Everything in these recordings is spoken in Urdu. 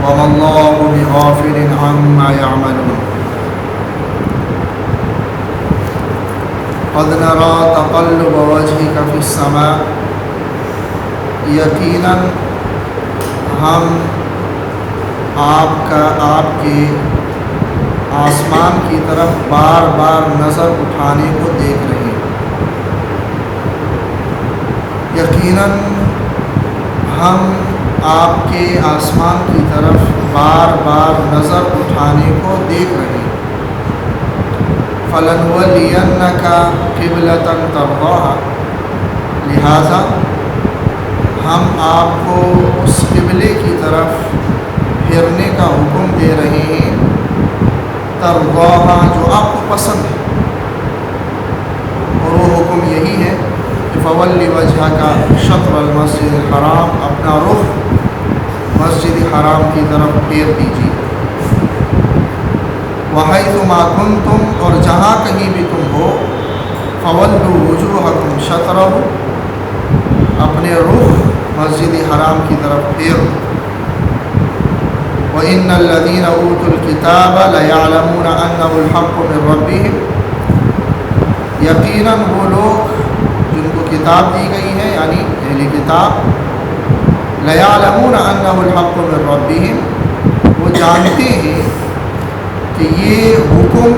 وما الله بغافل عما يعملون قد نرى تقلب وجهك في السماء یقیناً ہم آپ کے آسمان کی طرف بار بار نظر اٹھانے کو دیکھ رہے ہیں۔ یقیناً ہم آپ کے آسمان کی طرف بار بار نظر اٹھانے کو دیکھ رہے ہیں۔ فَلَنُوَلِّيَنَّكَ قِبْلَةً تَرْضَاهَا، لہٰذا ہم آپ کو اس قبلے کی طرف پھرنے کا حکم دے رہے ہیں، ترضاها جو آپ کو پسند ہے، اور وہ حکم یہی ہے کہ فَوَلِّ وَجْهَكَ شَطْرَ الْمَسْجِدِ الْحَرَامِ، اپنا رخ مسجد حرام کی طرف پھیر دیجیے۔ وَحَيْثُ مَا كُنْتُمْ، اور جہاں کہیں بھی تم ہو، فَوَلُّوا وُجُوهَكُمْ شَطْرَهُ، اپنے رخ مسجد حرام کی طرف پھیرو۔ وَإِنَّ الَّذِينَ أُوتُوا الْكِتَابَ لَيَعْلَمُونَ أَنَّهُ الْحَقُّ مِنْ رَبِّهِمْ، یقیناً وہ لوگ جن کو کتاب دی گئی ہے یعنی اہل کتاب، لَيَعْلَمُونَ أَنَّهُ الْحَقُّ مِنْ رَبِّهِمْ، وہ جانتے ہیں کہ یہ حکم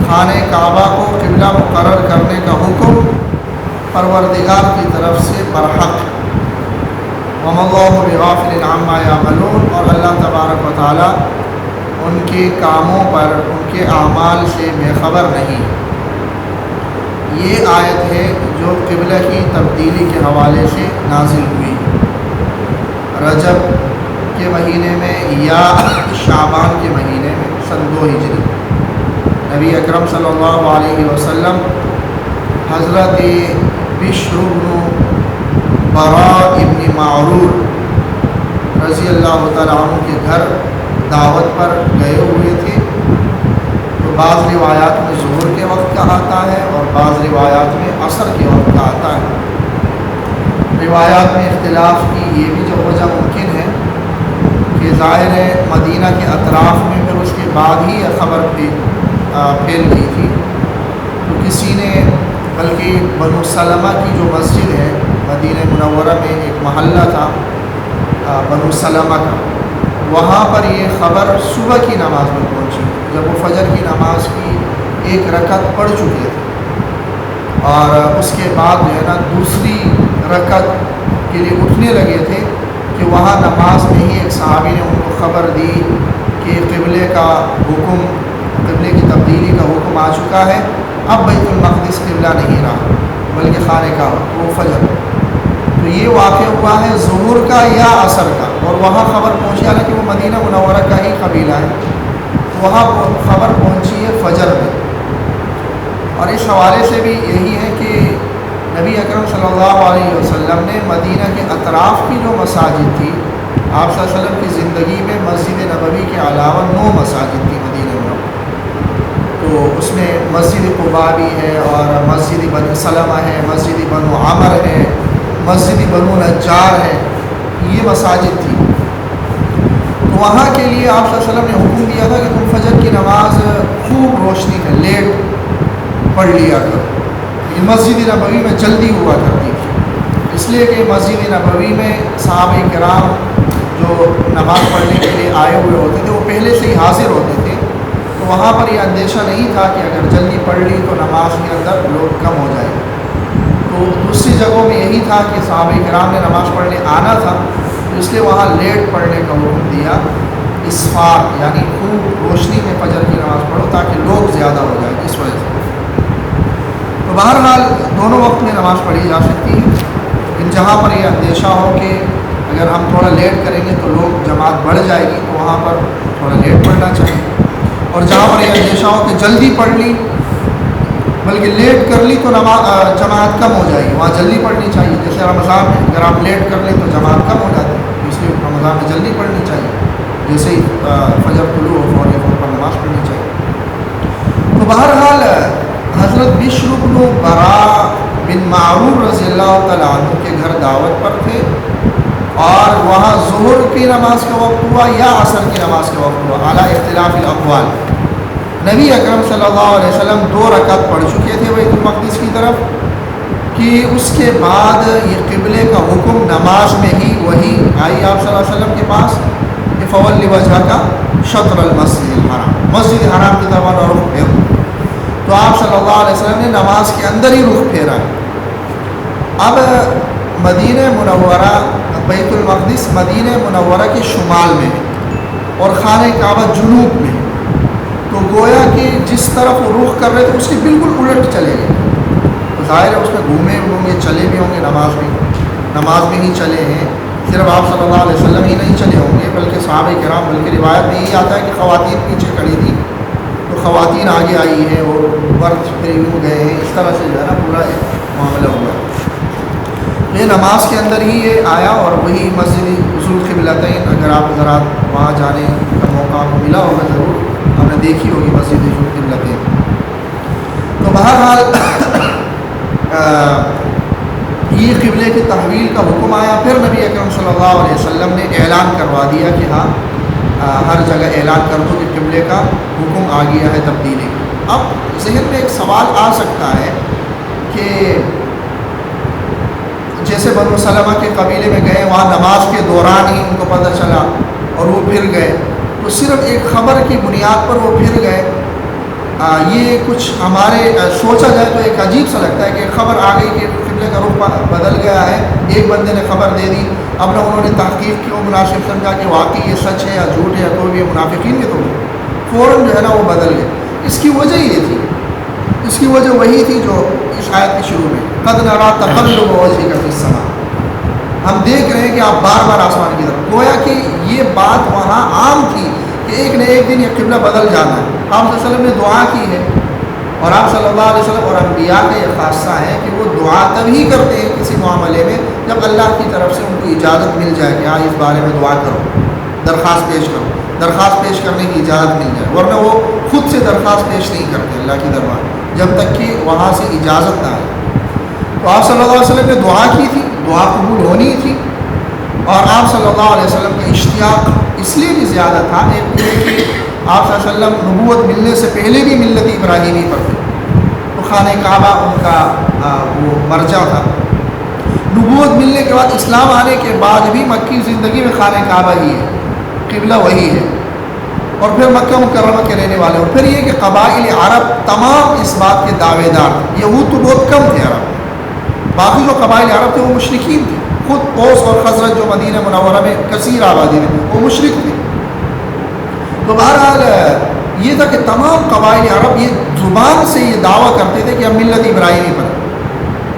خانہ کعبہ کو قبلہ مقرر کرنے کا حکم پروردگار کی طرف سے برحق ہے۔ وَمَا اللَّهُ بِغَافِلٍ عَمَّا يَعْمَلُونَ، اور اللہ تبارک و تعالیٰ ان کے کاموں پر، ان کے اعمال سے بے خبر نہیں۔ یہ آیت ہے جو قبلہ کی تبدیلی کے حوالے سے نازل ہوئی رجب کے مہینے میں یا شعبان کے مہینے میں سن 2 ہجری۔ نبی اکرم صلی اللہ علیہ وسلم حضرت بشر بن براء ابن معرور رضی اللہ تعالیٰ عنہ کے گھر دعوت پر گئے ہوئے تھے، تو بعض روایات میں ظہر کے وقت کا آتا ہے اور بعض روایات میں عصر کے وقت کا آتا ہے۔ روایات میں اختلاف کی یہ بھی جو وجہ ممکن ہے کہ ظاہر ہے مدینہ کے اطراف میں پھر اس کے بعد ہی یہ خبر پھیل گئی تھی، تو کسی نے، بلکہ بنو سلمہ کی جو مسجد ہے مدینہ منورہ میں ایک محلہ تھا بنو سلمہ کا، وہاں پر یہ خبر صبح کی نماز میں پہنچی جب وہ فجر کی نماز کی 1 رکعت پڑھ چکے تھے، اور اس کے بعد جو ہے نا دوسری رکعت کے لیے اٹھنے لگے تھے کہ وہاں نماز میں ہی ایک صحابی نے ان کو خبر دی کہ قبلے کا حکم، قبلے کی تبدیلی کا حکم آ چکا ہے، اب بیت المقدس قبلہ نہیں رہا بلکہ خانہ کعبہ، وہ فجر۔ تو یہ واقع ہوا ہے ظہر کا یا عصر کا، اور وہاں خبر پہنچی، حالانکہ وہ مدینہ منورہ کا ہی قبیلہ ہے، وہاں خبر پہنچی ہے فجر میں۔ اور اس حوالے سے بھی یہی ہے کہ نبی اکرم صلی اللہ علیہ وسلم نے مدینہ کے اطراف کی جو مساجد تھی، آپ صلی اللہ علیہ وسلم کی زندگی میں مسجد نبوی کے علاوہ 9 مساجد تھی مدینہ میں، تو اس میں مسجد قباء بھی ہے اور مسجد بنو سلمہ ہے، مسجد بنو عامر ہے، مسجد بنو نجار ہے، یہ مساجد تھی۔ تو وہاں کے لیے آپ صلی اللہ علیہ وسلم نے حکم دیا تھا کہ تم فجر کی نماز خوب روشنی میں لیٹ پڑھ لیا کرو۔ یہ مسجد نبوی میں جلدی ہوا کرتی تھی، اس لیے کہ مسجد نبوی میں صحابہ کرام جو نماز پڑھنے کے لیے آئے ہوئے ہوتے تھے وہ پہلے سے ہی حاضر ہوتے تھے، تو وہاں پر یہ اندیشہ نہیں تھا کہ اگر جلدی پڑھ لی تو نماز کے اندر لوگ کم ہو جائے۔ تو دوسری جگہوں میں یہی تھا کہ صحابہ کرام نے نماز پڑھنے آنا تھا، تو اس لیے وہاں لیٹ پڑھنے کا حکم دیا، اسفار یعنی خوب روشنی میں فجر کی نماز پڑھو تاکہ لوگ زیادہ ہو جائیں، اس وجہ سے۔ تو بہرحال دونوں وقت میں نماز پڑھی جا سکتی ہے، لیکن جہاں پر یہ اندیشہ ہو کہ اگر ہم تھوڑا لیٹ کریں گے تو لوگ جماعت بڑھ جائے گی، تو وہاں پر تھوڑا لیٹ پڑھنا چاہیے، اور جہاں پر یہ اندیشہ ہو کہ جلدی پڑھ لی بلکہ لیٹ کر لی تو جماعت کم ہو جائے گی، وہاں جلدی پڑھنی چاہیے۔ جیسے رمضان میں اگر آپ لیٹ کر لیں تو جماعت کم ہو جاتی ہے، اس لیے رمضان میں جلدی پڑھنی چاہیے، جیسے ہی فجر طلوع ہو فوری طور پر نماز پڑھنی چاہیے۔ تو بہرحال حضرت بشر بن براء بن معرور رضی اللہ تعالیٰ عنہ کے گھر دعوت پر تھے، اور وہاں ظہر کی نماز کا وقت ہوا یا عصر کی نماز کا وقت ہوا، اعلیٰ اختلاف الاقوال۔ نبی اکرم صلی اللہ علیہ وسلم 2 رکعت پڑھ چکے تھے بیت المقدس کی طرف، کہ اس کے بعد یہ قبلے کا حکم نماز میں ہی وہی آئی آپ صلی اللہ علیہ وسلم کے پاس کہ فولی وجہ کا شطر المسجد الحرام، مسجد حرام کی طرف رخ پھیرو۔ تو آپ صلی اللہ علیہ وسلم نے نماز کے اندر ہی رخ پھیرا۔ اب مدینہ منورہ، بیت المقدس مدینہ منورہ کے شمال میں ہے اور خانہ کعبہ جنوب میں ہے، تو گویا کہ جس طرف وہ رخ کر رہے تھے اس کے بالکل الٹ چلے گئے۔ تو ظاہر ہے اس میں گھومے ہوں گے، چلے بھی ہوں گے، نماز میں ہی چلے ہیں۔ صرف آپ صلی اللہ علیہ وسلم ہی نہیں چلے ہوں گے بلکہ صحابہ کرام، بلکہ روایت میں یہی آتا ہے کہ خواتین پیچھے کھڑی تھی تو خواتین آگے آئی ہیں اور برد پھر یوں گئے ہیں، اس طرح سے جو ہے نا پورا ایک معاملہ ہوا۔ یہ نماز کے اندر ہی یہ آیا، اور وہی مسجد ذو القبلتین، اگر آپ ذرا وہاں جانے کا موقع ملا ہوگا ضرور، ہم نے دیکھی ہوگی مسجد ذو القبلتین۔ تو بہرحال یہ قبلے کی تحویل کا حکم آیا۔ پھر نبی اکرم صلی اللہ علیہ وسلم نے اعلان کروا دیا کہ ہاں ہر جگہ اعلان کر دو کہ قبلے کا حکم آ گیا ہے تبدیلی۔ اب ذہن میں ایک سوال آ سکتا ہے کہ جیسے بنو سلمہ کے قبیلے میں گئے، وہاں نماز کے دوران ہی ان کو پتہ چلا اور وہ پھر گئے، تو صرف ایک خبر کی بنیاد پر وہ پھر گئے، یہ کچھ ہمارے سوچا جائے تو ایک عجیب سا لگتا ہے کہ خبر آ گئی کہ قبلے کا رخ بدل گیا ہے، ایک بندے نے خبر دے دی، اب نہ انہوں نے تحقیق کیوں مناسب سمجھا کہ واقعی یہ سچ ہے یا جھوٹ ہے، یا کوئی بھی منافقین کے تو فوراً جو ہے نا وہ بدل گئے۔ اس کی وجہ یہ تھی، اس کی وجہ وہی تھی جو اس آیت کے شروع میں قد نری تقلب وجهک فی السماء، ہم دیکھ رہے ہیں کہ آپ بار بار آسمان کی طرف۔ گویا کہ یہ بات وہاں عام تھی کہ ایک نہ ایک دن یہ قبلہ بدل جانا ہے۔ آپ صلی اللہ علیہ وسلم نے دعا کی ہے، اور آپ صلی اللہ علیہ وسلم اور انبیاء کا یہ خاصہ ہے کہ وہ دعا تب ہی کرتے ہیں کسی معاملے میں جب اللہ کی طرف سے ان کو اجازت مل جائے کہ ہاں اس بارے میں دعا کرو، درخواست پیش کرو، درخواست پیش کرنے کی اجازت مل جائے، ورنہ وہ خود سے درخواست پیش نہیں کرتے اللہ کی دربار جب تک کہ وہاں سے اجازت نہ آئے۔ تو آپ صلی اللہ علیہ وسلم نے دعا کی تھی، دعا قبول ہونی تھی، اور آپ صلی اللہ علیہ وسلم کا اشتیاق اس لیے بھی زیادہ تھا کہ آپ صلی اللہ علیہ وسلم نبوت ملنے سے پہلے بھی ملت ابراہیمی پر تھے، تو خانہ کعبہ ان کا وہ مرجع تھا۔ نبوت ملنے کے بعد، اسلام آنے کے بعد بھی مکی زندگی میں خانہ کعبہ ہی ہے، قبلہ وہی ہے، اور پھر مکہ مکرمہ کے رہنے والے، اور پھر یہ کہ قبائل عرب تمام اس بات کے دعوے دار تھے۔ یہود تو بہت کم تھے عرب، باقی جو قبائل عرب تھے وہ مشرکین تھے، خود اوس اور خزرج جو مدینہ منورہ میں کثیر آبادی میں وہ مشرک تھے۔ تو بہرحال یہ تھا کہ تمام قبائل عرب یہ زبان سے یہ دعویٰ کرتے تھے کہ ہم ملت ابراہیمی پر،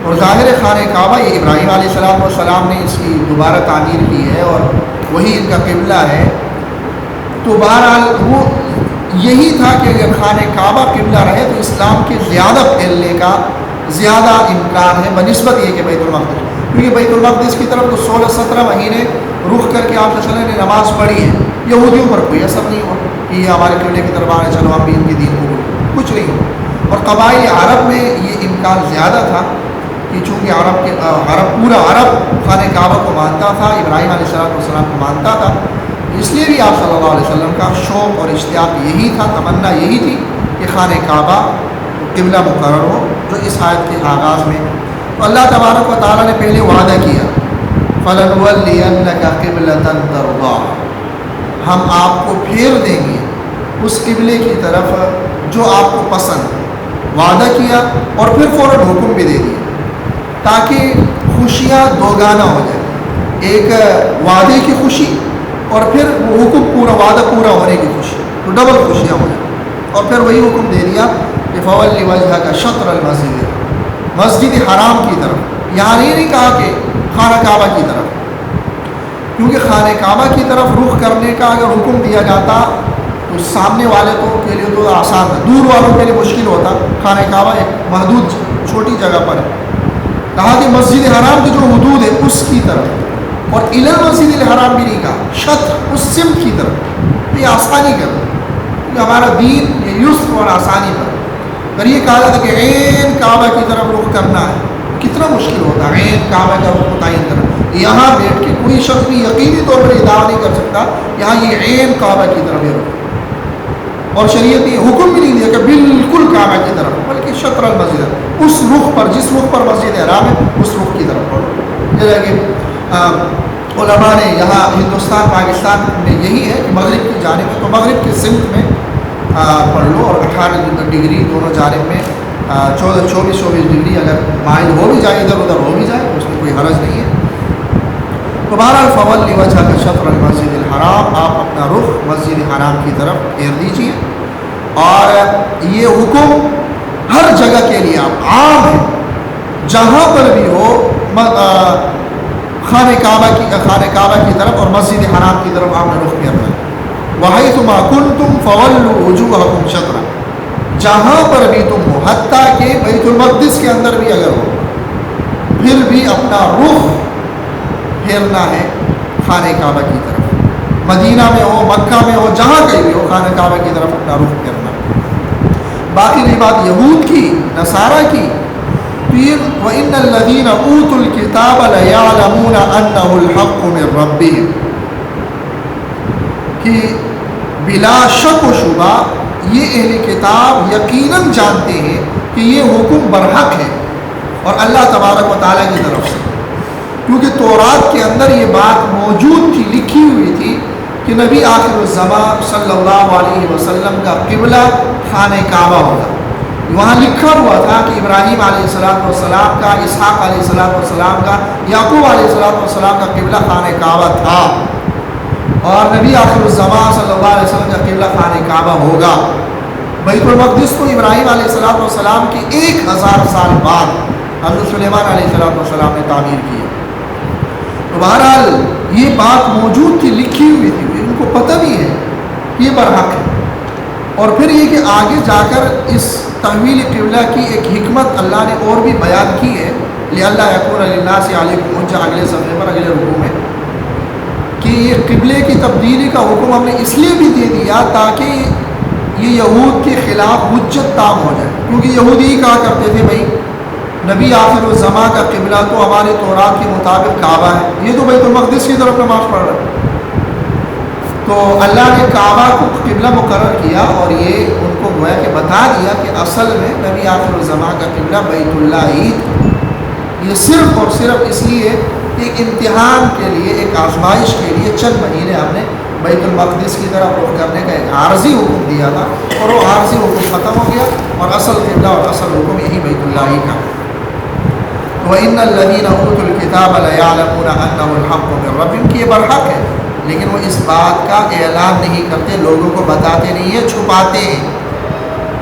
اور ظاہر خانہ کعبہ یہ ابراہیم علیہ السلام نے اس کی دوبارہ تعمیر کی ہے اور وہی ان کا قبلہ ہے۔ تو بہرحال وہ یہی تھا کہ اگر خانہ کعبہ قبلہ رہے تو اسلام کے زیادہ پھیلنے کا زیادہ امکان ہے بنسبت یہ کہ بیت المقدس، کیونکہ بیت المقدس کی طرف تو 16-17 مہینے رخ کر کے آپ صلی اللہ علیہ وسلم نے نماز پڑھی ہے، یہودیوں پر کوئی اثر نہیں ہوا کہ یہ ہمارے قبلے کی طرف آنے چلو ہم بھی ان کے دین کو کچھ نہیں ہوا۔ اور قبائل عرب میں یہ امکان زیادہ تھا کہ چونکہ عرب پورا عرب خانہ کعبہ کو مانتا تھا، ابراہیم علیہ السلام کو مانتا تھا، اس لیے بھی آپ صلی اللہ علیہ وسلم کا شوق اور اشتیاق یہی تھا، تمنا یہی تھی کہ خانہ کعبہ قبلہ مقرر ہو، جو اس آیت کے آغاز میں تو اللہ تبارک و تعالیٰ نے پہلے وعدہ کیا فَلَنُوَلِّيَنَّكَ قِبْلَةً تَرْضَاهَا، ہم آپ کو پھیر دیں گے اس قبلے کی طرف جو آپ کو پسند، وعدہ کیا اور پھر فوراً حکم بھی دے دیا تاکہ خوشیاں دوگانہ ہو جائے، ایک وعدے کی خوشی اور پھر وہ حکم پورا، وعدہ پورا ہونے کی خوشی، تو ڈبل خوشیاں ہو جائیں۔ اور پھر وہی حکم دے دیا کہ فَوَلِّ وَجْهَكَ شَطْرَ الْمَسْجِدِ، مسجد حرام کی طرف، یہاں یہ نہیں کہا کہ خانہ کعبہ کی طرف، کیونکہ خانہ کعبہ کی طرف رخ کرنے کا اگر حکم دیا جاتا تو سامنے والے کے لیے تو آسان تھا، دور والوں کے لیے مشکل ہوتا، خانہ کعبہ ایک محدود چھوٹی جگہ پر ہے، کہا کہ مسجد حرام کی جو حدود ہے اس کی طرف، اور الی المسجد الحرام بھی نہیں کہا، شطر اس سمت کی طرف، یہ آسانی کر کہ ہمارا دین یہ یسر اور آسانی پر۔ اگر یہ کہا جاتا کہ عین کعبہ کی طرف رخ کرنا ہے کتنا مشکل ہوتا ہے عین کعبہ کا رخ متعین کرنا. یہاں بیٹھ کے کوئی شخص بھی یقینی طور پر یہ دعویٰ نہیں کر سکتا یہاں یہ عین کعبہ کی طرف ہے رخ. اور شریعت نے یہ حکم بھی نہیں دیا کہ بالکل کعبہ کی طرف، بلکہ شطر المسجد، اس رخ پر جس رخ پر مسجد حرام ہے اس رخ کی طرف پڑھو. جیسا کہ علماء نے یہاں ہندوستان پاکستان میں یہی ہے کہ مغرب کی جانب ہے تو مغرب کی سمت میں پڑھ لو، اور 18 ڈگری دونوں جانب میں 24 ڈگری اگر مائل ہو بھی جائے ادھر ادھر ہو بھی جائے اس میں کوئی حرج نہیں ہے. تو بہرحال فول وجہ کا شطر المسجد الحرام، آپ اپنا رخ مسجد حرام کی طرف پھیر دیجیے. اور یہ حکم ہر جگہ کے لیے عام ہے، جہاں پر بھی ہو خانہ کعبہ کی طرف اور مسجد حرام کی طرف آپ نے رخ پھیرنا ہے. وَحَيْثُمَا كُنْتُمْ فَوَلُّوا وُجُوهَكُمْ شَطْرًا، جہاں پر بھی تم ہو، حتیٰ کہ بیت المقدس کے اندر بھی اگر ہو پھر بھی اپنا رخ پھیرنا ہے خانہ کعبہ کی طرف. مدینہ میں ہو، مکہ میں ہو، جہاں کہیں بھی ہو خانہ کعبہ کی طرف اپنا رخ پھیرنا. باقی رہی بات یہود کی، نصارہ کی، پھر وَإِنَّ الَّذِينَ أُوتُوا الْكِتَابَ لَيَعْلَمُونَ أَنَّهُ الْحَقُّ مِنْ رَبِّهِمْ، کہ بلا شک و شبہ یہ اہل کتاب یقیناً جانتے ہیں کہ یہ حکم برحق ہے اور اللہ تبارک و تعالیٰ کی طرف سے. کیونکہ تورات کے اندر یہ بات موجود تھی، لکھی ہوئی تھی کہ نبی آخر الزمان صلی اللہ علیہ وسلم کا قبلہ خانہ کعبہ ہوگا. وہاں لکھا ہوا تھا کہ ابراہیم علیہ السلام کا، اسحاق علیہ السلام کا، یعقوب علیہ السلام کا قبلہ خانہ کعبہ تھا، اور نبی آخر الزمان صلی اللہ علیہ وسلم کا قبلہ خانہ کعبہ ہوگا. بیت المقدس کو ابراہیم علیہ السلام کے 1000 سال بعد حضرت سلیمان علیہ السلام نے تعمیر کی. تو بہرحال یہ بات موجود تھی، لکھی ہوئی تھی، ان کو پتہ بھی ہے یہ برحق ہے. اور پھر یہ کہ آگے جا کر اس تحویل قبلہ کی ایک حکمت اللہ نے اور بھی بیان کی ہے، لِأَلَّا يَكُونَ لِلنَّاسِ عَلَيْكُمْ حُجَّةٌ، اگلے صفحے پر اگلے رکوع میں، کہ یہ قبلے کی تبدیلی کا حکم ہم نے اس لیے بھی دے دیا تاکہ یہ یہود کے خلاف حجت تام ہو جائے. کیونکہ یہودی ہی کہا کرتے تھے بھائی نبی آخر الزمان کا قبلہ تو ہمارے تورات کے مطابق کعبہ ہے، یہ تو بیت المقدس کی طرف نماز پڑھ رہا ہے. تو اللہ نے کعبہ کو قبلہ مقرر کیا اور یہ ان کو گویا کہ بتا دیا کہ اصل میں نبی آخر الزمان کا قبلہ بیت اللہ ہی تھا. یہ صرف اور صرف اس لیے ایک امتحان کے لیے، ایک آزمائش کے لیے چند مہینے ہم نے بیت المقدس کی طرف رخ کرنے کا ایک عارضی حکم دیا تھا، اور وہ عارضی حکم ختم ہو گیا اور اصل قبلہ اور اصل حکم یہی بیت اللہ ہی کا. وَإِنَّ الَّذِينَ أُوتُوا الْكِتَابَ لَيَعْلَمُونَ أَنَّهُ الْحَقُّ مِنْ رَبِّهِمْ، کہ یہ برحق ہے، لیکن وہ اس بات کا اعلان نہیں کرتے، لوگوں کو بتاتے نہیں ہیں، چھپاتے ہیں.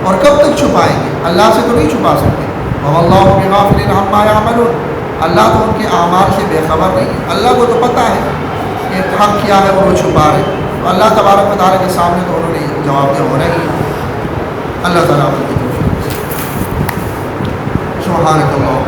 اور کب تک چھپائیں گے؟ اللہ سے تو نہیں چھپا سکتے. وَمَا اللَّهُ بِغَافِلٍ عَمَّا يَعْمَلُونَ، اللہ تو ان کے اعمال سے بے خبر نہیں. اللہ کو تو پتہ ہے کہ حق کیا ہے اور وہ چھپا رہے، تو اللہ تبارک و تعالیٰ کے سامنے تو انہوں نے جواب دہ ہونا ہی. اللہ تعالیٰ کی توفیق. سبحانک اللہ